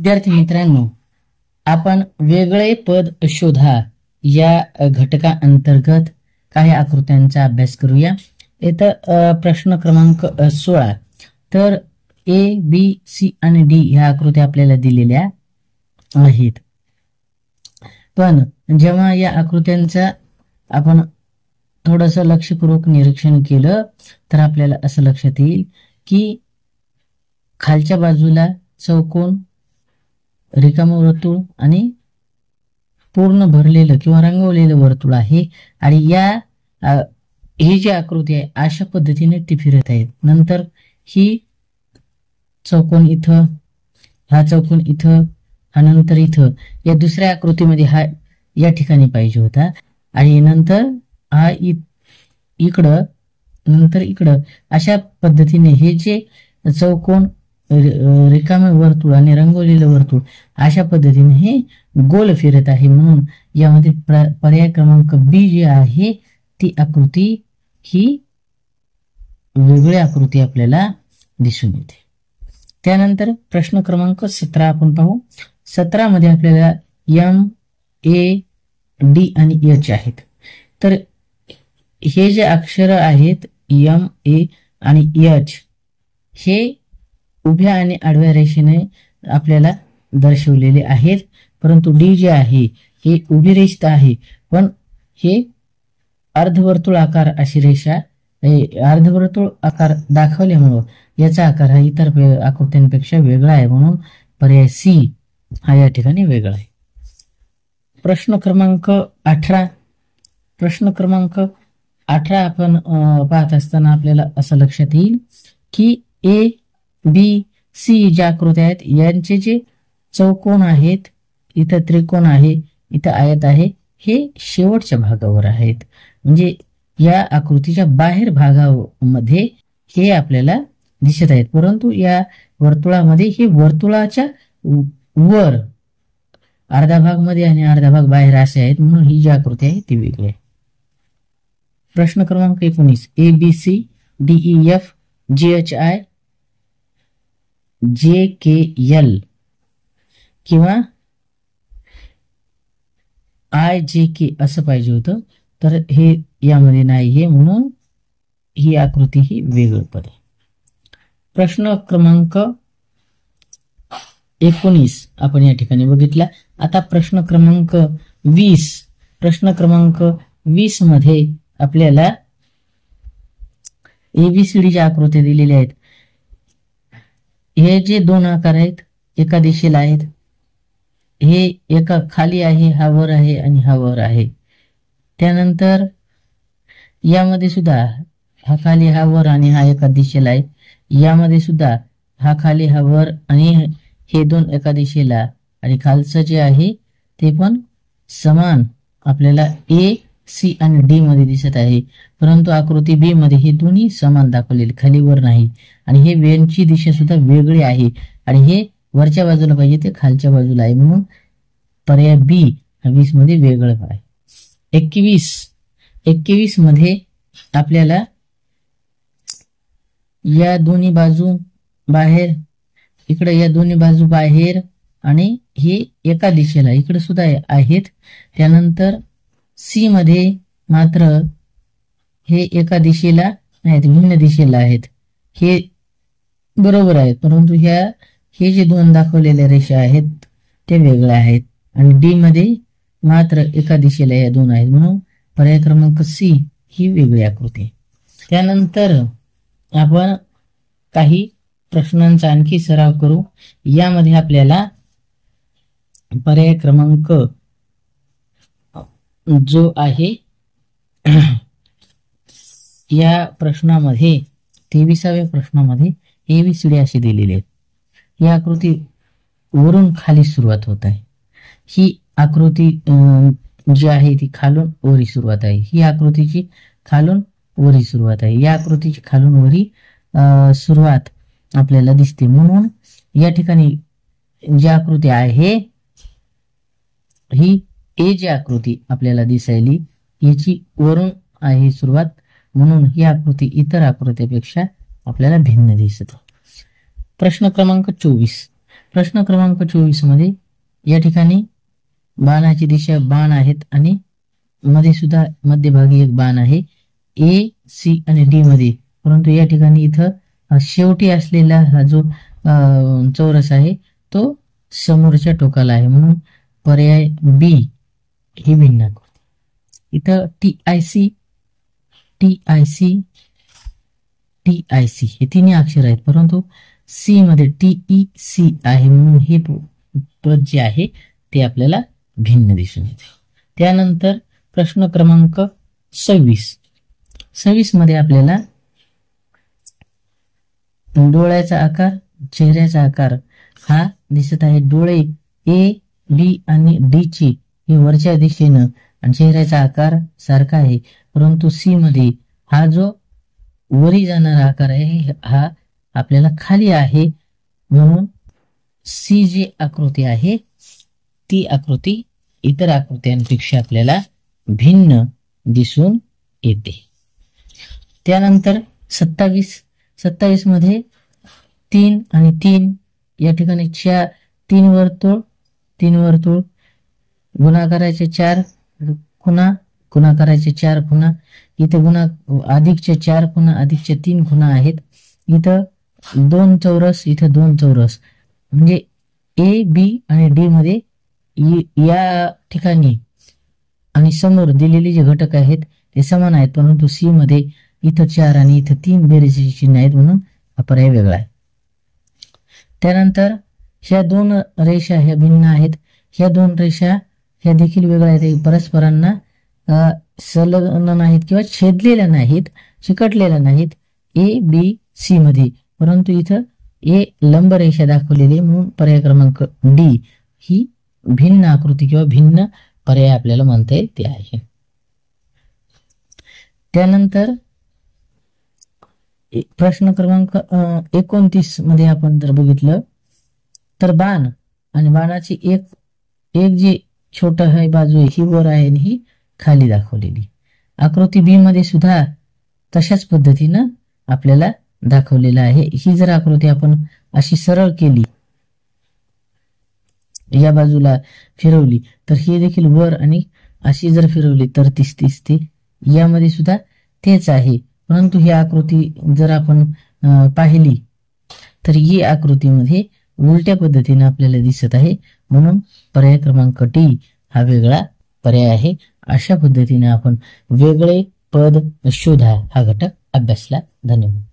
विद्यार्थी मित्रांनो, आपण वेगळे पद शोधा या घटका अंतर्गत काही आकृत्यांचा अभ्यास करूया. इथं प्रश्न क्रमांक 16. तर ए, बी, सी आणि डी ह्या आकृत्या आपल्याला दिलेल्या आहेत. पण जेव्हा या आकृत्यांचा आपण थोडंसं लक्षपूर्वक निरीक्षण केलं तर आपल्याला असं लक्षात येईल की खालच्या बाजूला चौकोन, रिकामं वर्तुळ आणि पूर्ण भरलेलं किंवा रंगवलेलं वर्तुळ आहे. आणि या ही जी आकृती आहे अशा पद्धतीने ती फिरत आहेत. नंतर ही चौकोन इथं, हा चौकोन इथं, हा नंतर इथं, या दुसऱ्या आकृतीमध्ये हा या ठिकाणी पाहिजे होता. आणि नंतर हा इकडं, नंतर इकडं, अशा पद्धतीने हे जे चौकोन, रिकामे वर्तुळ आणि रंगवलेलं वर्तुळ अशा पद्धतीने हे गोल फिरत आहे. म्हणून यामध्ये पर्याय क्रमांक बी जी आहे ती आकृती ही वेगळी आकृती आपल्याला दिसून येते. त्यानंतर प्रश्न क्रमांक 17 आपण पाहू. 17 मध्ये आपल्याला एम, ए, डी आणि एच आहेत. तर हे जे अक्षर आहेत एम, ए आणि एच हे उभ्या आणि आडव्या रेषेने आपल्याला दर्शवलेले आहेत. परंतु डी जे आहे हे उभी रेषा आहे, पण हे अर्धवर्तुळ आकार अशी रेषा, अर्धवर्तुळ आकार दाखवल्यामुळं याचा आकार हा इतर आकृत्यांपेक्षा वेगळा आहे. म्हणून पर्याय सी हा या ठिकाणी वेगळा आहे. प्रश्न क्रमांक 18. प्रश्न क्रमांक 18 आपण पाहत असताना आपल्याला असं लक्षात येईल की ए, बी, सी ज्या आकृत्या आहेत यांचे जे चौकोन आहेत, इथं त्रिकोण आहे, इथं आयत आहे, हे शेवटच्या भागावर आहेत. म्हणजे या आकृतीच्या बाहेर भागामध्ये हे आपल्याला दिसत आहेत. परंतु या वर्तुळामध्ये हे वर्तुळाच्या वर अर्धा भाग मध्ये आणि अर्धा भाग बाहेर असे आहेत. म्हणून ही जी आकृती आहे ती वेगळी आहे. प्रश्न क्रमांक 19. A, B, C, D, E, F, G, H, I, J, K, L किंवा आय, जे, के असं पाहिजे होतं. तर हे यामध्ये नाहीये, म्हणून ही आकृती ही वेगळं पद आहे. प्रश्न क्रमांक 19 आपण या ठिकाणी बघितला. आता प्रश्न क्रमांक 20. प्रश्न क्रमांक 20 मध्ये आपल्याला एबीसीडीच्या आकृत्या दिलेल्या आहेत. हे जे दोन आकार आहेत एका दिशेला आहेत. हे एका खाली आहे, हा वर आहे आणि हा वर आहे. त्यानंतर यामध्ये सुद्धा हा खाली, हा वर आणि हा एका दिशेला आहे. यामध्ये सुद्धा हा खाली, हा वर आणि हे दोन एका दिशेला, आणि खालचं जे आहे ते पण समान आपल्याला ए, सी आणि डी मध्ये दिसत आहे. परंतु आकृती बी मध्ये हे दोन्ही समान दाखवलेले, खाली वर नाही. आणि हे वेनची दिशा सुद्धा वेगळी आहे आणि हे वरच्या बाजूला पाहिजे ते खालच्या बाजूला आहे. म्हणून पर्याय बी 20 मध्ये वेगळं आहे. 21 मध्ये आपल्याला या दोन्ही बाजू बाहेर, इकडे या दोन्ही बाजू बाहेर आणि हे एका दिशेला इकडे सुद्धा आहेत. त्यानंतर सी मध्ये मात्र हे एका दिशेला आहेत, भिन्न दिशेला आहेत. हे बरोबर आहेत, परंतु हे जे दोन दाखवलेल्या रेषा आहेत ते वेगळ्या आहेत. आणि डी मध्ये मात्र एका दिशेला या दोन आहेत. म्हणून पर्याय क्रमांक सी ही वेगळी आकृती आहे. त्यानंतर आपण काही प्रश्नांचा आणखी सराव करू. यामध्ये आपल्याला पर्याय क्रमांक जो आहे या प्रश्नामध्ये 23व्या प्रश्नामध्ये एबीसीडी अशी दिलेली आहे. ही आकृती वरून खाली सुरुवात होत आहे. ही आकृती जी आहे ती खालून वरी सुरुवात आहे. ही आकृतीची खालून वरी सुरुवात आहे. या आकृतीची खालून वरी सुरुवात आपल्याला दिसते. म्हणून या ठिकाणी जी आकृती आहे ही ए जी आकृती आपल्याला दिसायली याची वरून आहे सुरुवात. म्हणून ही आकृती इतर आकृतीपेक्षा आपल्याला भिन्न दिसते. प्रश्न क्रमांक 24. प्रश्न क्रमांक 24 मध्ये या ठिकाणी बाणाची दिशा बाण आहेत आणि मध्ये सुद्धा मध्यभागी एक बाण आहे ए सी आणि डी मध्ये, परंतु या ठिकाणी इथं शेवटी असलेला हा जो चौरस आहे तो समोरच्या टोकाला आहे, म्हणून पर्याय बी ही भिन्न आकृती. इथं TIC हे तिन्ही अक्षर आहेत, परंतु सी मध्ये TEC आहे, म्हणून हे पद जे आहे ते आपल्याला भिन्न दिसून येते. त्यानंतर प्रश्न क्रमांक 26 मध्ये आपल्याला डोळ्याचा आकार, चेहऱ्याचा आकार हा दिसत आहे. डोळे A, B आणि D ची ही वरच्या दिशेनं आणि चेहऱ्याचा आकार सारखा आहे, परंतु सी मध्ये हा जो वरी जाणारा आकार आहे हा आपल्याला खाली आहे, म्हणून सी जी आकृती आहे ती आकृती इतर आकृत्यांपेक्षा आपल्याला भिन्न दिसून येते. त्यानंतर 27 मध्ये 3 आणि 3 या ठिकाणी 3 वर्तुळ गुणाकाराचे 4 खुणा, गुणाकाराचे 4 खुणा, इथं अधिकचे 4 खुणा, अधिकचे 3 खुणा आहेत. इथं 2 चौरस, इथं 2 चौरस, म्हणजे A, B आणि D मध्ये या ठिकाणी आणि समोर दिलेले जे घटक आहेत ते समान आहेत, परंतु सी मध्ये इथं 4 आणि इथं 3 बेरीजचे चिन्ह आहेत, म्हणून हा पर्याय वेगळा आहे. त्यानंतर ह्या 2 रेषा ह्या भिन्न आहेत. ह्या 2 रेषा ह्या देखील वेगळ्या आहेत, परस्परांना संलग्न नाहीत किंवा छेदलेल्या नाहीत, चिकटलेल्या नाहीत A, B, C मध्ये, परंतु इथं A लंब रेषा दाखवलेली, म्हणून पर्याय क्रमांक D ही भिन्न आकृती किंवा भिन्न पर्याय आपल्याला म्हणता येईल ते आहे. त्यानंतर प्रश्न क्रमांक 29 मध्ये आपण जर बघितलं तर बाण आणि बाणाची एक जी छोट आहे बाजू आहे ही वर आहे आणि ही खाली दाखवलेली. आकृती बी मध्ये सुद्धा तशाच पद्धतीनं आपल्याला दाखवलेलं आहे. ही जर आकृती आपण अशी सरळ केली, या बाजूला फिरवली तर ही देखील वर, आणि अशी जर फिरवली तर तीच दिसते. यामध्ये सुद्धा तेच आहे, परंतु ही आकृती जर आपण पाहिली तर ही आकृतीमध्ये उलट्या पद्धतीने आपल्याला दिसत आहे, म्हणून पर्याय क्रमांक डी हा वेगळा पर्याय आहे. अशा पद्धतीने आपण वेगळे पद शोधा हा घटक अभ्यासला. धन्यवाद.